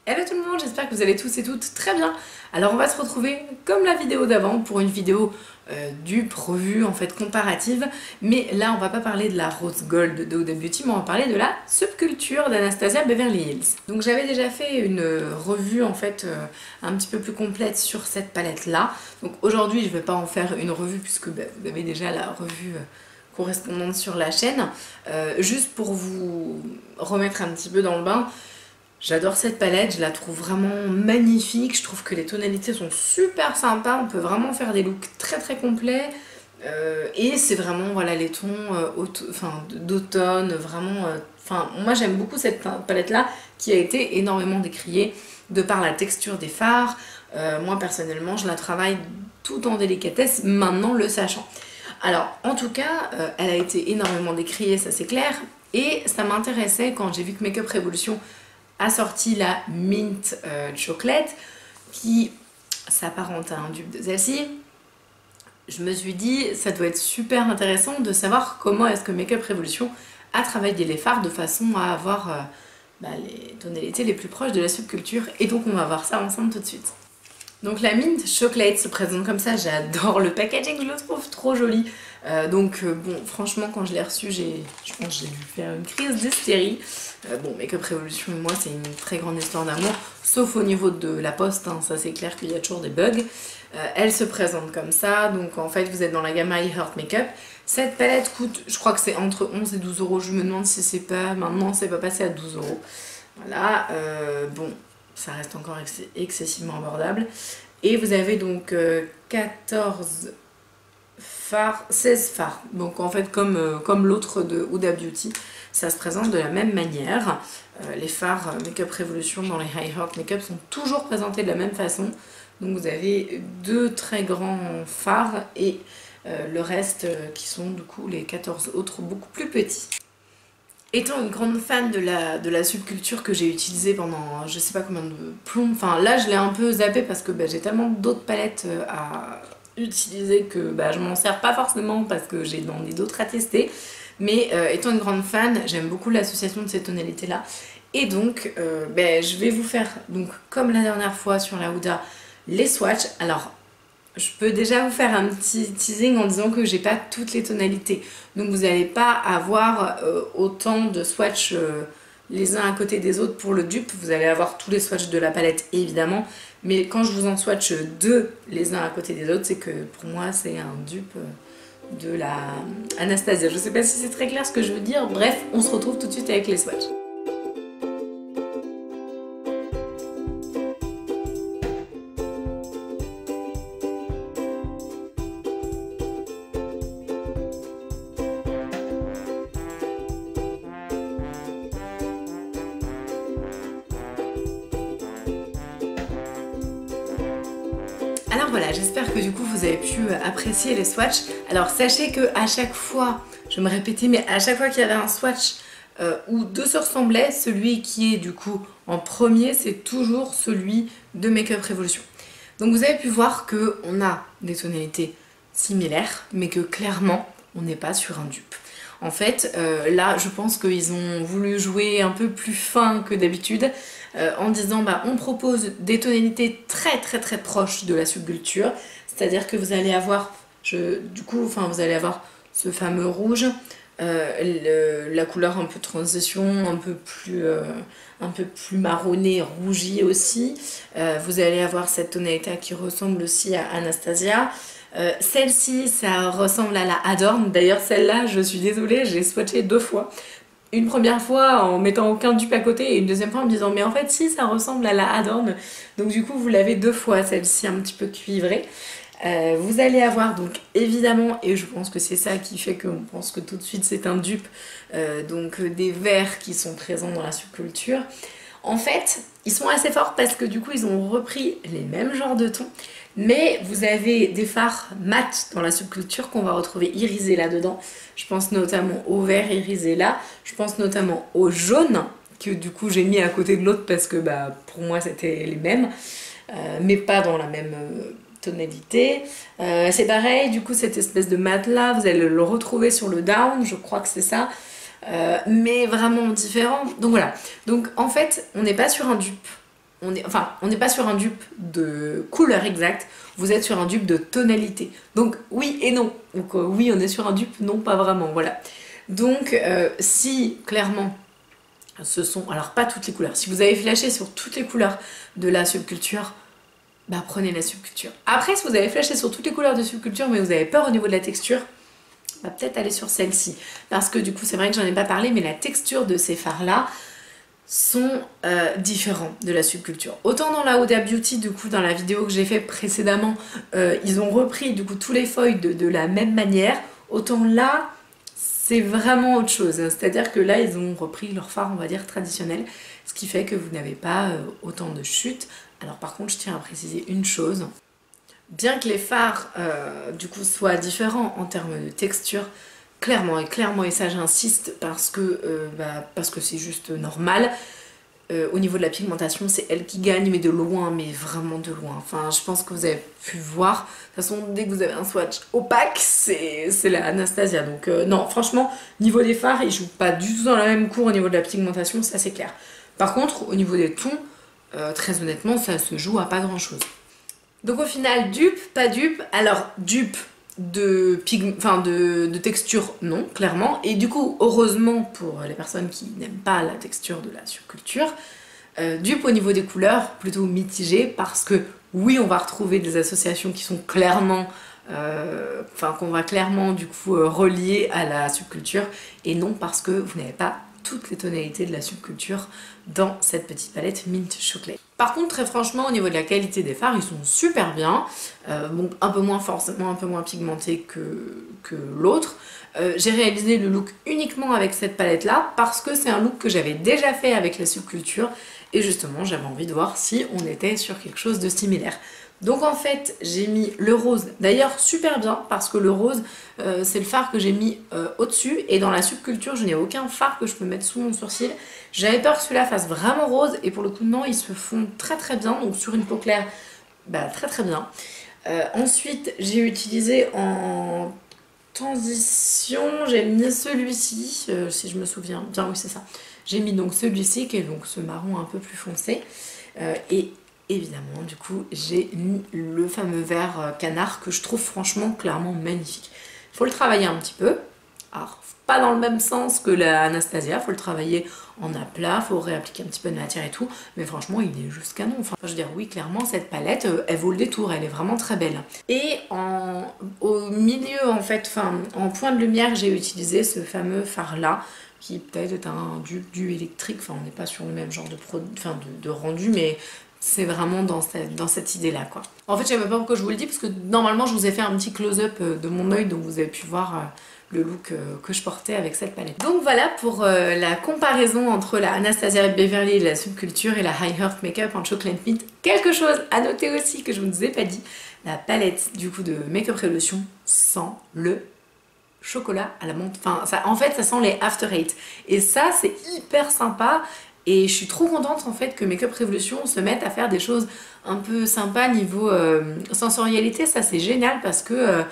Hello tout le monde, j'espère que vous allez tous et toutes très bien. Alors on va se retrouver comme la vidéo d'avant pour une vidéo dupe, revue, en fait comparative. Mais là on va pas parler de la Rose Gold de Huda Beauty, mais on va parler de la Subculture d'Anastasia Beverly Hills. Donc j'avais déjà fait une revue en fait un petit peu plus complète sur cette palette là. Donc aujourd'hui je vais pas en faire une revue puisque vous avez déjà la revue correspondante sur la chaîne. Juste pour vous remettre un petit peu dans le bain. J'adore cette palette, je la trouve vraiment magnifique, je trouve que les tonalités sont super sympas, on peut vraiment faire des looks très très complets et c'est vraiment voilà, les tons d'automne, vraiment... moi j'aime beaucoup cette palette là qui a été énormément décriée de par la texture des fards. Moi personnellement je la travaille tout en délicatesse maintenant le sachant. Alors en tout cas elle a été énormément décriée, ça c'est clair, et ça m'intéressait quand j'ai vu que Makeup Revolution a sorti la Mint Chocolate qui s'apparente à un dupe de celle-ci. Je me suis dit ça doit être super intéressant de savoir comment est-ce que Makeup Revolution a travaillé les fards de façon à avoir les tonalités les plus proches de la subculture, et donc on va voir ça ensemble tout de suite. Donc la Mint Chocolate se présente comme ça, j'adore le packaging, je le trouve trop joli. Bon, franchement quand je l'ai reçu, je pense que j'ai dû faire une crise d'hystérie. Bon, Makeup Revolution et moi c'est une très grande histoire d'amour, sauf au niveau de la poste, hein, ça c'est clair qu'il y a toujours des bugs. Elle se présente comme ça, donc en fait vous êtes dans la gamme I Heart Makeup. Cette palette coûte, je crois que c'est entre 11 et 12 euros, je me demande si c'est pas, maintenant c'est pas passé à 12 euros. Voilà, bon, ça reste encore excessivement abordable. Et vous avez donc 14 fards, 16 fards. Donc en fait comme l'autre de Huda Beauty, ça se présente de la même manière. Les fards Makeup Revolution dans les High Heart Makeup sont toujours présentés de la même façon. Donc vous avez deux très grands fards et le reste qui sont du coup les 14 autres beaucoup plus petits. Étant une grande fan de la subculture que j'ai utilisée pendant je sais pas combien de plombs, enfin là je l'ai un peu zappé parce que j'ai tellement d'autres palettes à utiliser que je m'en sers pas forcément parce que j'ai d'autres à tester. Mais étant une grande fan, j'aime beaucoup l'association de ces tonalités là. Et donc je vais vous faire, donc, comme la dernière fois sur la Huda, les swatchs. Alors je peux déjà vous faire un petit teasing en disant que j'ai pas toutes les tonalités. Donc vous n'allez pas avoir autant de swatchs les uns à côté des autres pour le dupe. Vous allez avoir tous les swatchs de la palette évidemment. Mais quand je vous en swatch deux les uns à côté des autres, c'est que pour moi c'est un dupe de la Anastasia. Je sais pas si c'est très clair ce que je veux dire. Bref, on se retrouve tout de suite avec les swatchs. Alors voilà, j'espère que du coup vous avez pu apprécier les swatchs. Alors sachez que à chaque fois, je vais me répéter, mais à chaque fois qu'il y avait un swatch où deux se ressemblaient, celui qui est du coup en premier, c'est toujours celui de Makeup Revolution. Donc vous avez pu voir qu'on a des tonalités similaires, mais que clairement on n'est pas sur un dupe. En fait, là, je pense qu'ils ont voulu jouer un peu plus fin que d'habitude en disant on propose des tonalités très très très proches de la subculture, c'est-à-dire que vous allez avoir, vous allez avoir ce fameux rouge, la couleur un peu transition, un peu plus marronné, rougi aussi. Vous allez avoir cette tonalité qui ressemble aussi à Anastasia. Celle-ci, ça ressemble à la Adorn. D'ailleurs, celle-là, je suis désolée, j'ai swatché deux fois. Une première fois en mettant aucun dupe à côté et une deuxième fois en me disant mais en fait si, ça ressemble à la Adorn. Donc du coup, vous l'avez deux fois, celle-ci un petit peu cuivrée. Vous allez avoir donc évidemment, et je pense que c'est ça qui fait qu'on pense que tout de suite c'est un dupe, donc des verts qui sont présents dans la subculture. En fait, ils sont assez forts parce que du coup ils ont repris les mêmes genres de tons, mais vous avez des fards mat dans la subculture qu'on va retrouver irisés là-dedans. Je pense notamment au vert irisé là, je pense notamment au jaune, que du coup j'ai mis à côté de l'autre parce que pour moi c'était les mêmes, mais pas dans la même tonalité. C'est pareil, du coup cette espèce de mat là, vous allez le retrouver sur le down, je crois que c'est ça. Mais vraiment différent. Donc voilà. Donc en fait, on n'est pas sur un dupe. on n'est pas sur un dupe de couleur exacte, vous êtes sur un dupe de tonalité. Donc oui et non. Donc oui, on est sur un dupe, non pas vraiment, voilà. Donc si clairement ce sont, alors pas toutes les couleurs, si vous avez flashé sur toutes les couleurs de la subculture, bah prenez la subculture. Après, si vous avez flashé sur toutes les couleurs de subculture mais vous avez peur au niveau de la texture, bah peut-être aller sur celle-ci. Parce que du coup, c'est vrai que j'en ai pas parlé, mais la texture de ces fards-là sont différents de la subculture. Autant dans la Huda Beauty, du coup, dans la vidéo que j'ai fait précédemment, ils ont repris du coup tous les foils de la même manière, autant là, c'est vraiment autre chose. C'est-à-dire que là, ils ont repris leur fard, on va dire, traditionnel, ce qui fait que vous n'avez pas autant de chutes. Alors par contre, je tiens à préciser une chose. Bien que les fards, du coup, soient différents en termes de texture, clairement, et ça j'insiste parce que c'est juste normal. Au niveau de la pigmentation, c'est elle qui gagne, mais de loin, mais vraiment de loin. Enfin, je pense que vous avez pu voir. De toute façon, dès que vous avez un swatch opaque, c'est la Anastasia. Donc non, franchement, niveau des fards, ils jouent pas du tout dans la même cour au niveau de la pigmentation, ça c'est clair. Par contre, au niveau des tons, très honnêtement, ça se joue à pas grand chose. Donc au final, dupe, pas dupe. Alors, dupe de texture, non, clairement. Et du coup, heureusement pour les personnes qui n'aiment pas la texture de la subculture, dupe au niveau des couleurs, plutôt mitigé, parce que oui, on va retrouver des associations qui sont clairement, qu'on va clairement du coup relier à la subculture, et non parce que vous n'avez pas toutes les tonalités de la subculture dans cette petite palette Mint Chocolate. Par contre, très franchement, au niveau de la qualité des fards, ils sont super bien. Bon, un peu moins forcément, un peu moins pigmenté que l'autre. J'ai réalisé le look uniquement avec cette palette-là parce que c'est un look que j'avais déjà fait avec la subculture et justement, j'avais envie de voir si on était sur quelque chose de similaire. Donc en fait, j'ai mis le rose, d'ailleurs super bien, parce que le rose, c'est le fard que j'ai mis au-dessus, et dans la subculture, je n'ai aucun fard que je peux mettre sous mon sourcil. J'avais peur que celui-là fasse vraiment rose, et pour le coup, non, ils se font très très bien, donc sur une peau claire, bah très très bien. Ensuite, j'ai utilisé en transition, j'ai mis celui-ci, si je me souviens bien, oui c'est ça. J'ai mis donc celui-ci, qui est donc ce marron un peu plus foncé, et évidemment, du coup, j'ai mis le fameux vert canard que je trouve franchement clairement magnifique. Il faut le travailler un petit peu. Alors, pas dans le même sens que la Anastasia, il faut le travailler en aplat, il faut réappliquer un petit peu de matière et tout, mais franchement, il est juste canon. Enfin, je veux dire, oui, clairement, cette palette, elle vaut le détour, elle est vraiment très belle. Et au milieu, en fait, en point de lumière, j'ai utilisé ce fameux fard-là, qui peut-être est un dupe électrique, enfin, on n'est pas sur le même genre de rendu, mais c'est vraiment dans cette idée-là, quoi. En fait, je ne sais même pas pourquoi je vous le dis, parce que normalement, je vous ai fait un petit close-up de mon œil, donc vous avez pu voir le look que je portais avec cette palette. Donc voilà pour la comparaison entre la Anastasia Beverly et la subculture et la High Earth Makeup en Chocolate Mint. Quelque chose à noter aussi que je ne vous ai pas dit, la palette du coup de Makeup Revolution sent le chocolat à la menthe. Enfin, en fait, ça sent les After Eight. Et ça, c'est hyper sympa. Et je suis trop contente en fait que Makeup Revolution se mette à faire des choses un peu sympas niveau sensorialité. Ça c'est génial parce que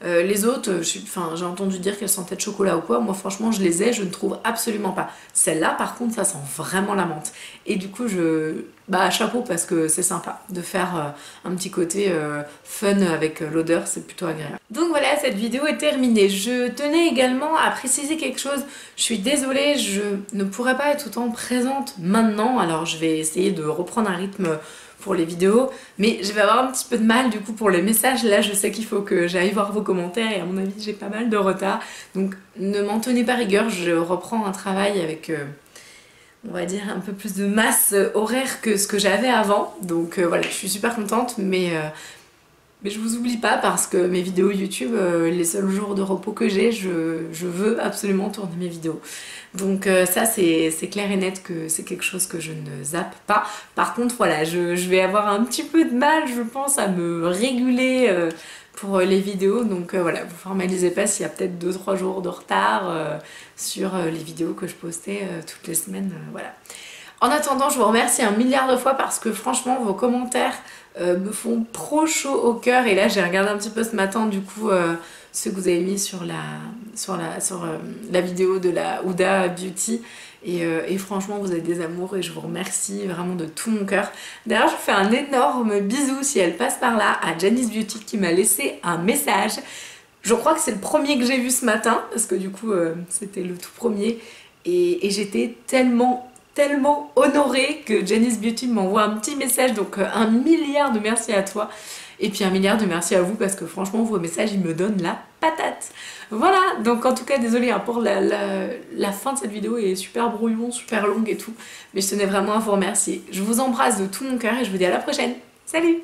les autres, j'ai entendu dire qu'elles sentaient de chocolat ou quoi. Moi franchement je les ai, je ne trouve absolument pas. Celle-là par contre ça sent vraiment la menthe. Et du coup chapeau parce que c'est sympa de faire un petit côté fun avec l'odeur, c'est plutôt agréable. Donc voilà, cette vidéo est terminée. Je tenais également à préciser quelque chose. Je suis désolée, je ne pourrais pas être autant présente maintenant. Alors je vais essayer de reprendre un rythme pour les vidéos, mais je vais avoir un petit peu de mal du coup pour les messages. Là je sais qu'il faut que j'aille voir vos commentaires et à mon avis j'ai pas mal de retard, donc ne m'en tenez pas rigueur, je reprends un travail avec on va dire un peu plus de masse horaire que ce que j'avais avant, donc voilà, je suis super contente, mais je vous oublie pas parce que mes vidéos YouTube, les seuls jours de repos que j'ai, je veux absolument tourner mes vidéos. Donc ça c'est clair et net que c'est quelque chose que je ne zappe pas. Par contre voilà, je vais avoir un petit peu de mal je pense à me réguler pour les vidéos. Donc voilà, vous formalisez pas s'il y a peut-être 2-3 jours de retard sur les vidéos que je postais toutes les semaines. Voilà. En attendant, je vous remercie un milliard de fois parce que franchement vos commentaires me font trop chaud au cœur. Et là j'ai regardé un petit peu ce matin du coup ceux que vous avez mis sur la vidéo de la Huda Beauty Et franchement vous êtes des amours et je vous remercie vraiment de tout mon cœur. D'ailleurs je vous fais un énorme bisou si elle passe par là à Janice Beauty qui m'a laissé un message. Je crois que c'est le premier que j'ai vu ce matin parce que du coup c'était le tout premier et j'étais tellement honorée que Janice Beauty m'envoie un petit message, donc 1 milliard de merci à toi. Et puis 1 milliard de merci à vous parce que franchement vos messages ils me donnent la patate. Voilà, donc en tout cas désolée hein, pour la fin de cette vidéo est super brouillon, super longue et tout. Mais je tenais vraiment à vous remercier. Je vous embrasse de tout mon cœur et je vous dis à la prochaine. Salut!